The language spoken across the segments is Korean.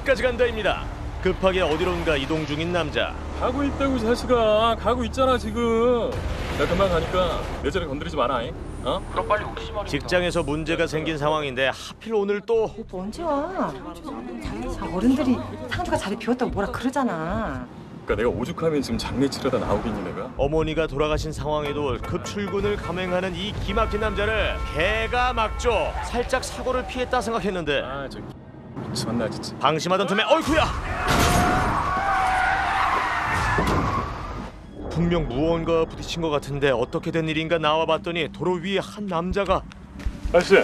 어디까지 간다입니다. 급하게 어디론가 이동 중인 남자. 가고 있다고 자식아. 가고 있잖아 지금. 나 금방 가니까 내 자리 건드리지 마라. 어? 그럼 빨리 오지 말이야. 직장에서 문제가 생긴 상황인데 하필 오늘 또 또 언제 와? 어른들이 상주가 자리 비웠다고 뭐라 그러잖아. 그러니까 내가 오죽하면 지금 장례 치르다 나오겠니 내가? 어머니가 돌아가신 상황에도 급출근을 감행하는 이 기막힌 남자를 개가 막죠. 살짝 사고를 피했다 생각했는데 저 미쳤나 진짜. 방심하던 틈에 어이쿠야! 분명 무언가 부딪힌 것 같은데 어떻게 된 일인가 나와봤더니 도로 위에 한 남자가 아저씨.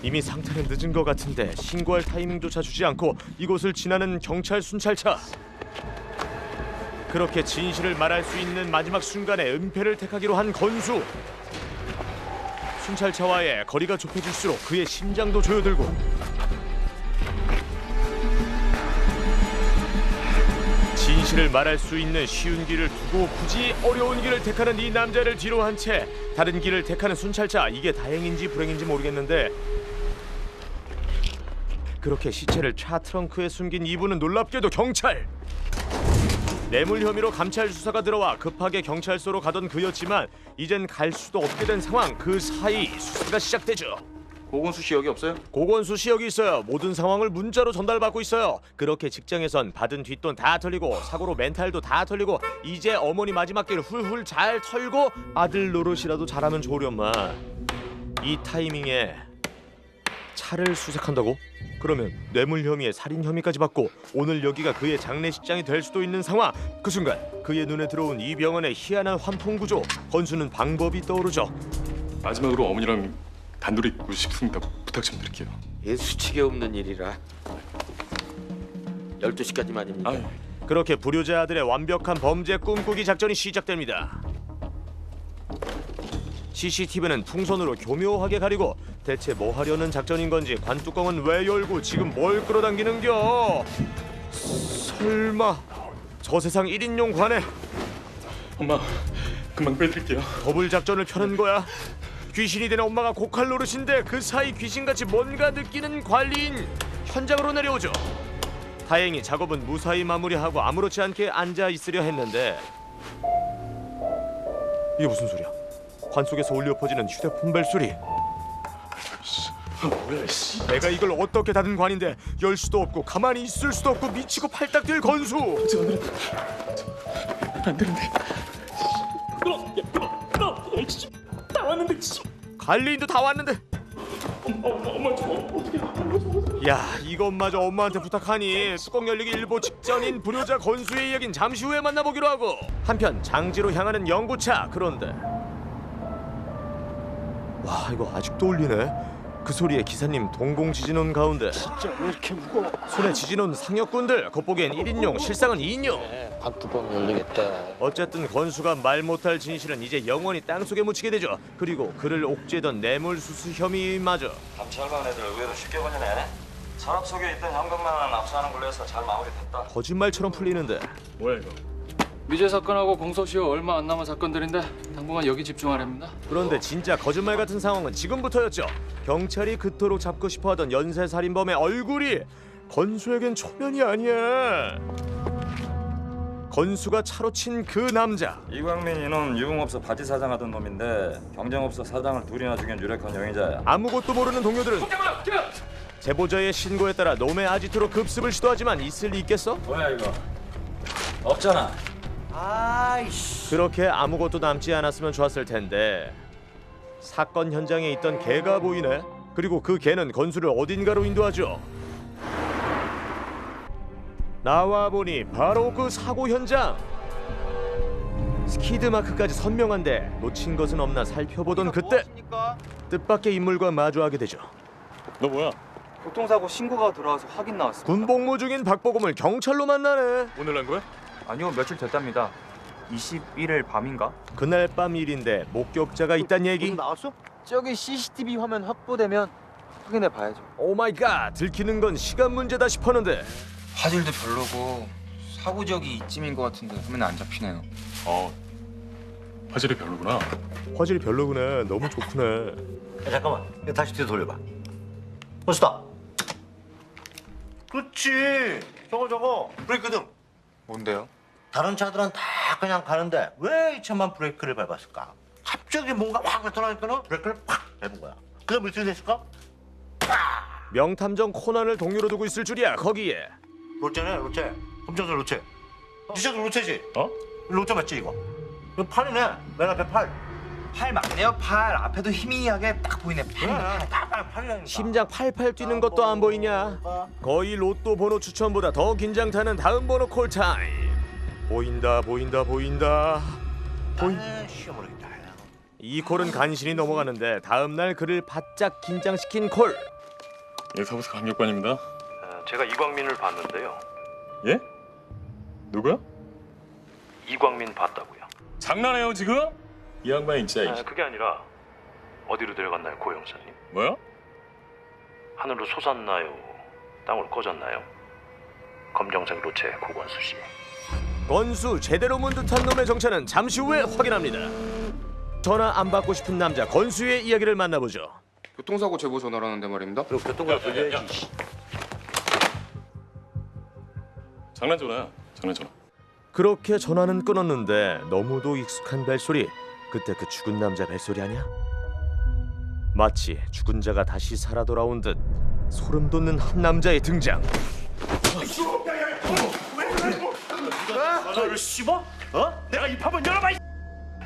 이미 상태는 늦은 것 같은데 신고할 타이밍조차 주지 않고 이곳을 지나는 경찰 순찰차. 그렇게 진실을 말할 수 있는 마지막 순간에 은폐를 택하기로 한 건수. 순찰차와의 거리가 좁혀질수록 그의 심장도 조여들고 진실을 말할 수 있는 쉬운 길을 두고 굳이 어려운 길을 택하는 이 남자를 뒤로 한 채 다른 길을 택하는 순찰차. 이게 다행인지 불행인지 모르겠는데 그렇게 시체를 차 트렁크에 숨긴 이분은 놀랍게도 경찰. 뇌물 혐의로 감찰 수사가 들어와 급하게 경찰서로 가던 그였지만 이젠 갈 수도 없게 된 상황. 그 사이 수사가 시작되죠. 고건수 씨 여기 없어요? 고건수 씨 여기 있어요. 모든 상황을 문자로 전달받고 있어요. 그렇게 직장에선 받은 뒷돈 다 털리고 사고로 멘탈도 다 털리고 이제 어머니 마지막 길 훌훌 잘 털고 아들 노릇이라도 잘하면 좋으련만 이 타이밍에 차를 수색한다고? 그러면 뇌물 혐의에 살인 혐의까지 받고 오늘 여기가 그의 장례식장이 될 수도 있는 상황. 그 순간 그의 눈에 들어온 이 병원의 희한한 환풍구조. 건수는 방법이 떠오르죠. 마지막으로 어머니랑 단둘이 있고 싶습니다. 부탁 좀 드릴게요. 예, 수치게 없는 일이라 12시까지만입니다. 아유. 그렇게 불효자 아들의 완벽한 범죄 꿈꾸기 작전이 시작됩니다. CCTV는 풍선으로 교묘하게 가리고 대체 뭐 하려는 작전인 건지 관뚜껑은 왜 열고 지금 뭘 끌어당기는겨? 설마 저 세상 1인용 관에 엄마 금방 빼드릴게요. 더블 작전을 펴는 거야? 귀신이 된 엄마가 고칼 노릇인데 그 사이 귀신같이 뭔가 느끼는 관리인 현장으로 내려오죠. 다행히 작업은 무사히 마무리하고 아무렇지 않게 앉아 있으려 했는데 이게 무슨 소리야? 관 속에서 울려 퍼지는 휴대폰 벨소리. 뭐야 씨. 내가 이걸 어떻게 닫은 관인데 열 수도 없고 가만히 있을 수도 없고 미치고 팔딱 뛸 건수. 안 되는데. 다 왔는데. 관리인도 다 왔는데. 엄마 저 어떻게? 야, 이것마저 엄마한테 부탁하니 뚜껑 열리기 일보 직전인 불효자 건수의 이야기는 잠시 후에 만나보기로 하고 한편 장지로 향하는 영구차. 그런데 와, 이거 아직도 울리네. 그 소리에 기사님 동공 지진원 가운데 진짜 왜 이렇게 무거워? 손에 지진원 상역군들. 겉보기엔 1인용 실상은 2인용. 관뚜껑 열리겠다. 어쨌든 건수가 말 못할 진실은 이제 영원히 땅속에 묻히게 되죠. 그리고 그를 옥죄던 뇌물수수 혐의마저. 감찰관 애들 의외로 쉽게 걸리네. 서랍 속에 있던 현금만 압수하는 걸로 해서 잘 마무리됐다. 거짓말처럼 풀리는데 뭐야 이거? 미제 사건하고 공소시효 얼마 안 남은 사건들인데 당분간 여기 집중하랍니다. 그런데 진짜 거짓말 같은 상황은 지금부터였죠. 경찰이 그토록 잡고 싶어하던 연쇄 살인범의 얼굴이 건수에겐 초면이 아니야. 건수가 차로 친 그 남자. 이광민 이놈 유흥업소 바지 사장하던 놈인데 경쟁업소 사장을 둘이나 죽인 유력한 용의자야. 아무것도 모르는 동료들은 제보자의 신고에 따라 놈의 아지트로 급습을 시도하지만 있을 리 있겠어? 뭐야 이거? 없잖아. 그렇게 아무것도 남지 않았으면 좋았을 텐데 사건 현장에 있던 개가 보이네. 그리고 그 개는 건수를 어딘가로 인도하죠. 나와보니 바로 그 사고 현장. 스키드 마크까지 선명한데 놓친 것은 없나 살펴보던 그때 뜻밖의 인물과 마주하게 되죠. 너 뭐야? 교통사고 신고가 들어와서 확인 나왔습니다. 군복무 중인 박보검을 경찰로 만나네. 오늘 난 거야? 아니요, 며칠 됐답니다. 21일 밤인가? 그날 밤 일인데 목격자가 있단 얘기. 나왔어? 저기 CCTV 화면 확보되면 확인해 봐야죠. 오 마이 갓, 들키는 건 시간 문제다 싶었는데 화질도 별로고 사고 지역이 이쯤인 것 같은데 화면 안 잡히네요. 화질이 별로구나. 화질이 별로구나. 너무 좋구나. 야, 잠깐만, 이거 다시 뒤로 돌려봐. 멋있다. 그렇지. 저거 브레이크 등. 뭔데요? 다른 차들은 다 그냥 가는데 왜 이 차만 브레이크를 밟았을까? 갑자기 뭔가 확 나타나니까는 브레이크를 팍 밟은 거야. 그다음 어떻게 됐을까? 명탐정 코난을 동료로 두고 있을 줄이야. 거기에 롯데네 롯데. 검정색 롯데. 니 차도 롯데지? 어? 롯데 맞지 이거? 이거 팔이네. 맨 앞에 팔. 팔 맞네요. 팔 앞에도 희미하게 딱 보이네. 팔이라니까. 심장 팔팔 뛰는 것도 안 보이냐? 거의 로또 번호 추천보다 더 긴장 타는 다음 번호 콜타임. 보인다 보인다 보인다. 쉬어버리겠다. 이 콜은 간신히 넘어가는데 다음 날 그를 바짝 긴장시킨 콜. 예, 사무소 강력관입니다. 제가 이광민을 봤는데요. 예? 누구야? 이광민 봤다고요. 장난해요 지금? 이 양반이 진짜 그게 아니라 어디로 데려갔나요, 고 형사님? 뭐야? 하늘로 솟았나요? 땅으로 꺼졌나요? 검정색 로체 고관수 씨. 건수 제대로 문 듯한 놈의 정체는 잠시 후에 확인합니다. 전화 안 받고 싶은 남자 건수의 이야기를 만나보죠. 교통사고 제보 전화라는데 말입니다. 그리고 교통과를 돌려야지. 장난 전화야. 장난 전화. 그렇게 전화는 끊었는데 너무도 익숙한 벨소리. 그때 그 죽은 남자 벨소리 아니야? 마치 죽은 자가 다시 살아 돌아온 듯 소름 돋는 한 남자의 등장. 너를 씹어? 어? 내가 입 한번 열어봐.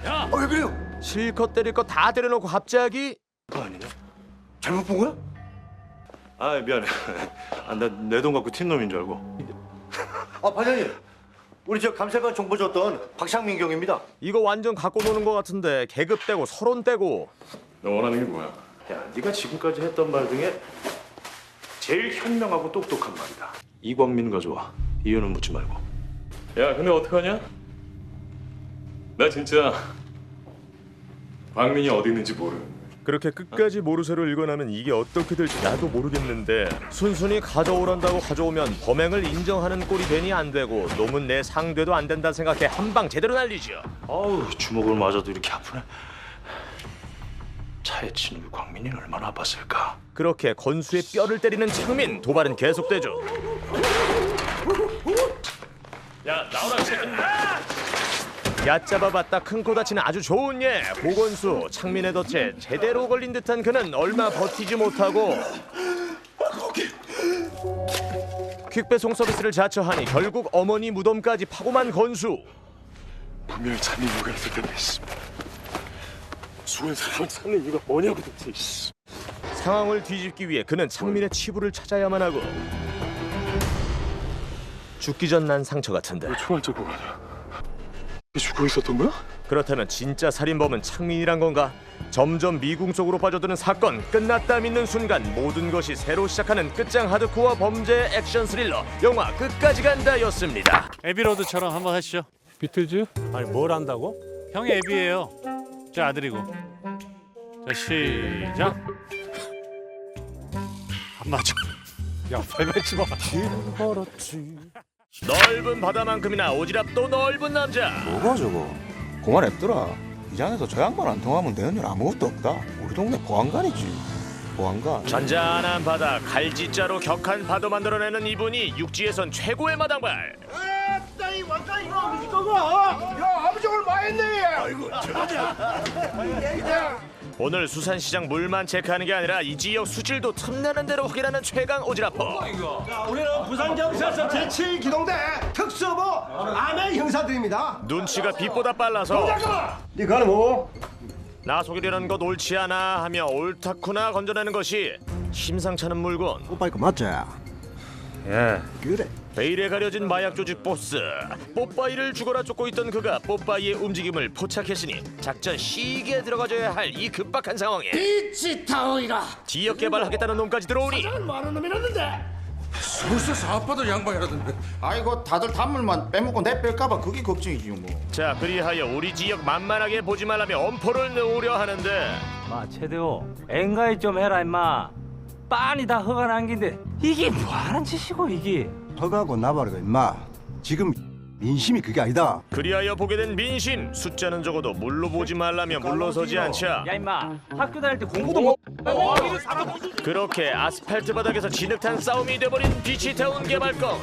야, 왜 그래요? 실컷 때릴 거 다 때려놓고 갑자기 아니네. 잘못 본 거야? 아 미안해. 내 돈 갖고 튄 놈인 줄 알고. 반장님. 우리 저 감사관 정보 줬던 박상민 경입니다. 이거 완전 갖고 노는 거 같은데 계급 떼고 서론 떼고. 너 원하는 게 뭐야? 야, 네가 지금까지 했던 말 중에 제일 현명하고 똑똑한 말이다. 이광민가 좋아. 이유는 묻지 말고. 야, 근데 어떡하냐? 나 진짜 광민이 어디 있는지 모르는. 그렇게 끝까지 모르쇠로 읽어나면 이게 어떻게 될지 나도 모르겠는데 순순히 가져오란다고 가져오면 범행을 인정하는 꼴이 되니 안 되고 놈은 내 상대도 안 된다 생각해 한 방 제대로 날리죠. 아우, 주먹을 맞아도 이렇게 아프네. 차에 친 우리 광민이는 얼마나 아팠을까. 그렇게 건수의 뼈를 때리는 창민. 도발은 계속되죠. 야, 나오라 이 새끼. 얕잡아봤다 큰 코 다치는 아주 좋은 예. 고건수 창민의 덫에 제대로 걸린 듯한 그는 얼마 버티지 못하고 퀵배송 서비스를 자처하니 결국 어머니 무덤까지 파고만 건수. 분명히 잔이 누가 있을 텐데 죽은 사람을 찾는 이유가 뭐냐고 도대체. 상황을 뒤집기 위해 그는 창민의 치부를 찾아야만 하고 죽기 전 난 상처 같은데 총알 자국 아니야? 죽고 있었던 거야? 그렇다면 진짜 살인범은 창민이란 건가? 점점 미궁 속으로 빠져드는 사건. 끝났다 믿는 순간 모든 것이 새로 시작하는 끝장 하드코어 범죄 액션 스릴러 영화 끝까지 간다였습니다. 에비로드처럼 한번 하시죠. 비틀즈? 아니 뭘 한다고? 형이 에비예요. 제 아들이고. 자 시작. 안 맞아. 야 발매치 마. 넓은 바다만큼이나 오지랖도 넓은 남자. 뭐가 저거? 그만 냅더라. 이 장에서 저 양반 안 통하면 되는 일 아무것도 없다. 우리 동네 보안관이지. 보안관. 잔잔한 바다 갈지자로 격한 파도 만들어내는 이분이 육지에선 최고의 마당발. 아따 완전 이거 이거가. 야 아버지 오늘 많이했네. 아이고 오늘 수산시장 물만 체크하는 게 아니라 이 지역 수질도 틈나는 대로 확인하는 최강 오지랖퍼. 자, 우리는 부산경찰서 제7기동대 특수부 아멘 형사들입니다. 눈치가 빛보다 빨라서 네 그거는 뭐? 나 속이려는 것 옳지 않아 하며 옳다쿠나 건져내는 것이 심상찮은 물건. 오빠 이거 맞지? 예. 그래. 베일에 가려진 마약 조직 보스. 뽀빠이를 죽어라 쫓고 있던 그가 뽀빠이의 움직임을 포착했으니 작전 시기에 들어가줘야 할 이 급박한 상황에 빛이 타오이라. 지역 개발하겠다는 놈까지 들어오니 많은 놈이었는데. 벌써 사업하던 양반이라던데. 아이고 다들 단물만 빼먹고 내 뺄까봐 그게 걱정이지 뭐. 자 그리하여 우리 지역 만만하게 보지 말라며 엄포를 놓으려 하는데 마 최대호 앵가이 좀 해라 임마. 빤히 다 허가 남긴데 이게 뭐하는 짓이고 이게. 허가고 나발이가 임마. 지금 민심이 그게 아니다. 그리하여 보게 된 민심. 숫자는 적어도 물로 보지 말라며 물러서지 않자 야 임마 학교 다닐 때 공부도 못. 그렇게 아스팔트 바닥에서 진흙탕 싸움이 돼버린 비치타운 개발권.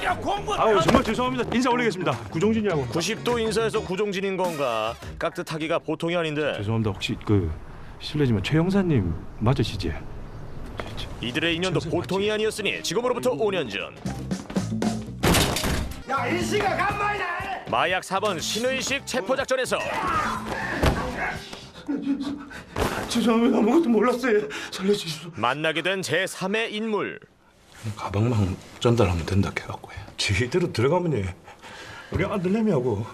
아유 정말 죄송합니다. 인사 올리겠습니다. 구종진이라고. 90도 인사에서 구종진인 건가? 깍듯하기가 보통이 아닌데 죄송합니다. 혹시 실례지만 최 형사님 맞으시지? 이들의 인연도 보통이 아니었으니 지금으로부터 5년 전 야 일시가 간만이다. 마약 4번 신의식 체포작전에서 죄송합니다. 아무것도 몰랐어요. 살려주십시오. 만나게 된 제3의 인물. 가방만 전달하면 된다 해갖고 지대로 들어가면 우리 아들내미하고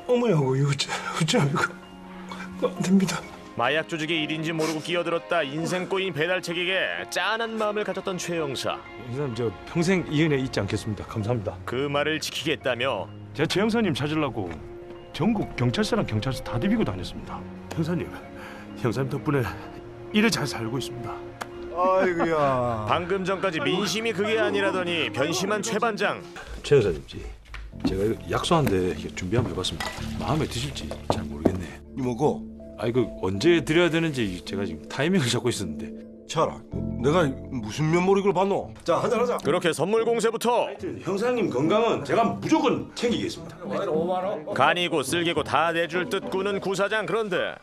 어머니하고 이거 어쩌고 안 됩니다. 마약 조직의 일인지 모르고 끼어들었다 인생 꼬인 배달책에게 짠한 마음을 가졌던 최 형사. 형사님 저 평생 이 은혜 잊지 않겠습니다. 감사합니다. 그 말을 지키겠다며 제가 최 형사님 찾으려고 전국 경찰서랑 경찰서 다 디비고 다녔습니다. 형사님 덕분에 이래 잘 살고 있습니다. 아이고야. 방금 전까지 민심이 그게 아니라더니 변심한 최 반장. 최 형사님지 제가 약소한데 준비 한번 해봤습니다. 마음에 드실지 잘 모르겠네. 이모고. 언제 드려야 되는지 제가 지금 타이밍을 잡고 있었는데. 차라. 내가 무슨 면모로 이걸 봤노? 자 한잔 하자. 그렇게 선물 공세부터 형사님 건강은 제가 무조건 챙기겠습니다. 간이고 쓸개고 다 내줄 듯 꾸는 구사장. 그런데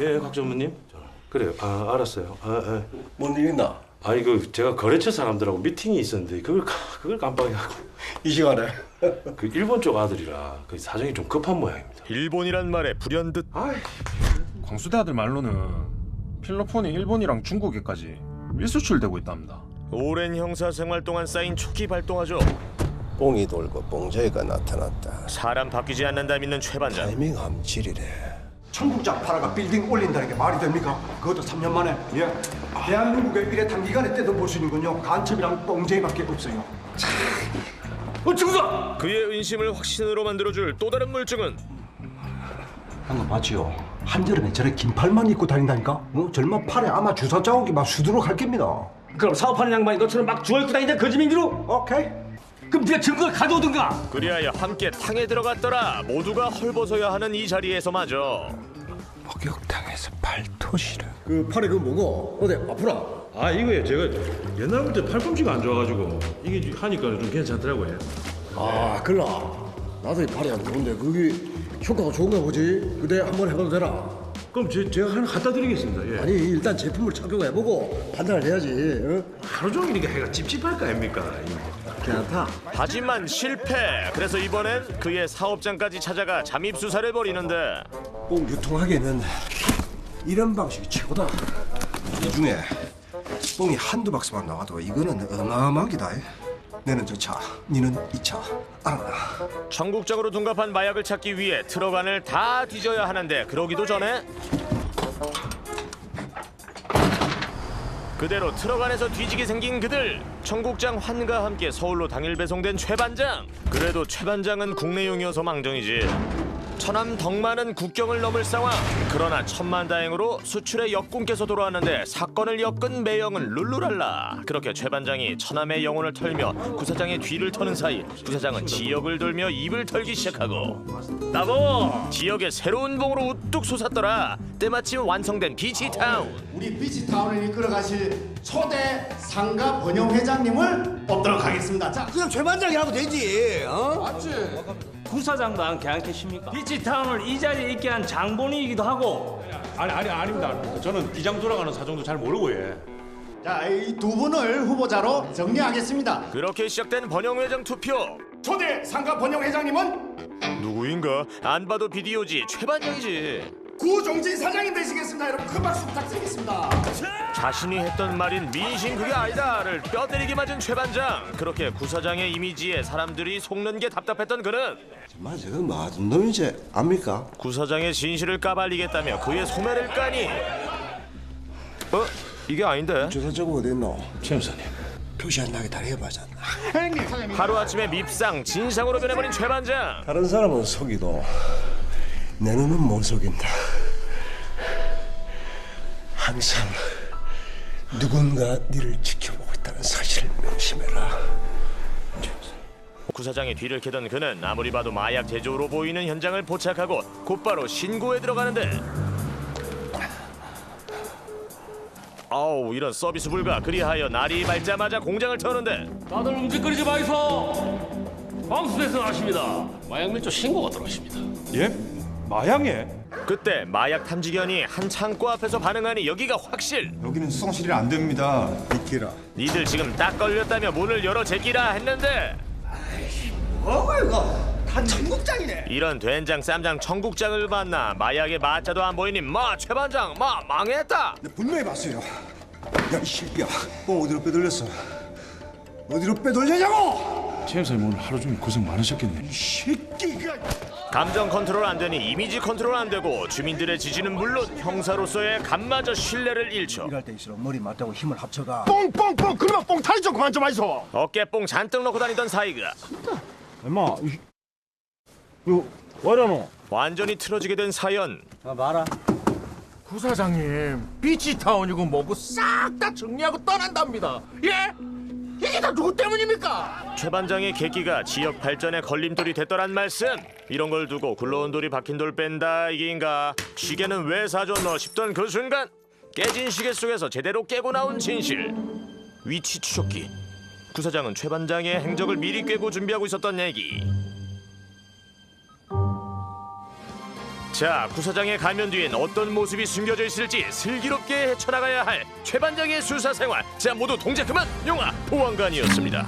예, 곽 전무님. 그래요. 알았어요. 뭔 일 있나? 제가 거래처 사람들하고 미팅이 있었는데 그걸 깜빡해갖고. 이 시간에. 일본 쪽 아들이라 사정이 좀 급한 모양입니다. 일본이란 말에 불현듯 광수대 아들 말로는 필로폰이 일본이랑 중국에까지 밀수출되고 있답니다. 오랜 형사 생활 동안 쌓인 촉이 발동하죠. 뽕이 돌고 뽕저이가 나타났다. 사람 바뀌지 않는다 믿는 최 반장. 타이밍 함질이래. 청국장 팔아가 빌딩 올린다는 게 말이 됩니까? 그것도 3년 만에. 예. 대한민국에 이래 단기간에 뜯어볼 수 있는 건요 간첩이랑 뽕쟁이밖에 없어요. 중사! 그의 의심을 확신으로 만들어줄 또 다른 물증은 방금 봤지요? 한여름에 저래 긴 팔만 입고 다닌다니까? 젊은 팔에 아마 주사 자국이 막 수두룩 할 겁니다. 그럼 사업하는 양반이 너처럼 막 주워입고 다니는데 거짓민기로? 오케이. 그럼 네가 증거를 가져오든가. 그리하여 함께 탕에 들어갔더라. 모두가 헐벗어야 하는 이 자리에서마저 목욕탕에서 발토시를. 그 팔에 그 뭐고? 어디 아프라? 이거요. 제가 옛날부터 팔꿈치가 안 좋아가지고 이게 하니까 좀 괜찮더라고요. 글라. 나도 이 팔이 안 좋은데 그게 효과가 좋은가 보지? 그대 한번 해봐도 되나? 그럼 제가 하나 갖다 드리겠습니다. 예. 아니 일단 제품을 착용해보고 판단을 해야지. 하루 종일 이게 해가 찝찝할 거 아닙니까? 괜찮다. 하지만 실패. 그래서 이번엔 그의 사업장까지 찾아가 잠입 수사를 벌이는데 뽕 유통하기에는 이런 방식이 최고다. 이 중에 뽕이 한두 박스만 나와도 이거는 어마어마하기다. 내는 저 차, 니는 이 차. 청국장으로 둔갑한 마약을 찾기 위해 트럭 안을 다 뒤져야 하는데 그러기도 전에 그대로 트럭 안에서 뒤지게 생긴 그들. 청국장 환과 함께 서울로 당일 배송된 최 반장. 그래도 최 반장은 국내용이어서 망정이지. 처남 덕만은 국경을 넘을 상황. 그러나 천만다행으로 수출의 역군께서 돌아왔는데 사건을 엮은 매형은 룰루랄라. 그렇게 최 반장이 처남의 영혼을 털며 구사장의 뒤를 터는 사이 구사장은 지역을 돌며 입을 털기 시작하고 나보! 지역의 새로운 봉으로 우뚝 솟았더라. 때마침 완성된 비치타운. 우리 비치타운을 이끌어 가실 초대 상가 번영 회장님을 뽑도록 하겠습니다. 자, 그냥 최 반장이라고 되지. 맞지? 구사장도 안 괜찮겠습니까? 비치타운을 이 자리에 있게 한 장본인이기도 하고. 아닙니다. 저는 기장 돌아가는 사정도 잘 모르고 자, 이 두 분을 후보자로 정리하겠습니다. 그렇게 시작된 번영회장 투표. 초대 상가 번영 회장님은 누구인가? 안 봐도 비디오지. 최 반장이지. 구종진 사장님 되시겠습니다. 여러분 큰 박수 부탁드리겠습니다. 자신이 했던 말인 민심 그게 아니다를 뼈 때리게 맞은 최 반장. 그렇게 구사장의 이미지에 사람들이 속는 게 답답했던 그는 정말 저거 맞은 놈이지 압니까? 구사장의 진실을 까발리겠다며 그의 소매를 까니 이게 아닌데? 조사 저거 어디 있노? 최 형사님. 표시 안 나게 다리 해봐자. 하루아침에 밉상 진상으로 변해버린 최 반장. 다른 사람은 속이도 내 눈은 못 속인다. 항상 누군가 니를 지켜보고 있다는 사실을 명심해라. 구사장의 뒤를 캐던 그는 아무리 봐도 마약 제조로 보이는 현장을 포착하고 곧바로 신고에 들어가는데 아우 이런 서비스 불가. 그리하여 날이 밝자마자 공장을 터는데 다들 움직거리지 마이소. 방수에서 나십니다. 마약 밀조 신고가 들어오십니다. 예? 마약에? 그때 마약 탐지견이 한 창고 앞에서 반응하니 여기가 확실. 여기는 수성실이 안 됩니다. 비키라. 니들 지금 딱 걸렸다며 문을 열어 제끼라 했는데 뭐고 이거? 다 청국장이네. 이런 된장 쌈장 청국장을 봤나. 마약의 마자도 안 보이니 최 반장 망했다. 분명히 봤어요. 야, 이 새끼야. 뽕 어디로 빼돌렸어? 어디로 빼돌리냐고! 최 형사님 오늘 하루 종일 고생 많으셨겠네. 이 새끼가. 감정 컨트롤 안 되니 이미지 컨트롤 안 되고 주민들의 지지는 물론 형사로서의 간마저 신뢰를 잃죠. 일할 때일수록 머리 맞다고 힘을 합쳐가. 뽕뽕뽕 그러면 뽕 탈이 좀 그만 좀 하이소. 어깨뽕 잔뜩 넣고 다니던 사이가 엄마 이거 와라노. 완전히 틀어지게 된 사연. 봐라. 구사장님 비치타운이고 뭐고 싹 다 정리하고 떠난답니다. 예? 이게 다 누구 때문입니까? 최 반장의 계기가 지역 발전에 걸림돌이 됐더란 말씀. 이런 걸 두고 굴러온 돌이 박힌 돌 뺀다 이게인가. 시계는 왜 사줬노 싶던 그 순간 깨진 시계 속에서 제대로 깨고 나온 진실. 위치 추적기. 구사장은 최 반장의 행적을 미리 꿰고 준비하고 있었던 얘기. 자, 구사장의 가면 뒤엔 어떤 모습이 숨겨져 있을지 슬기롭게 헤쳐나가야 할 최 반장의 수사 생활. 자, 모두 동작 그만. 영화 보안관이었습니다.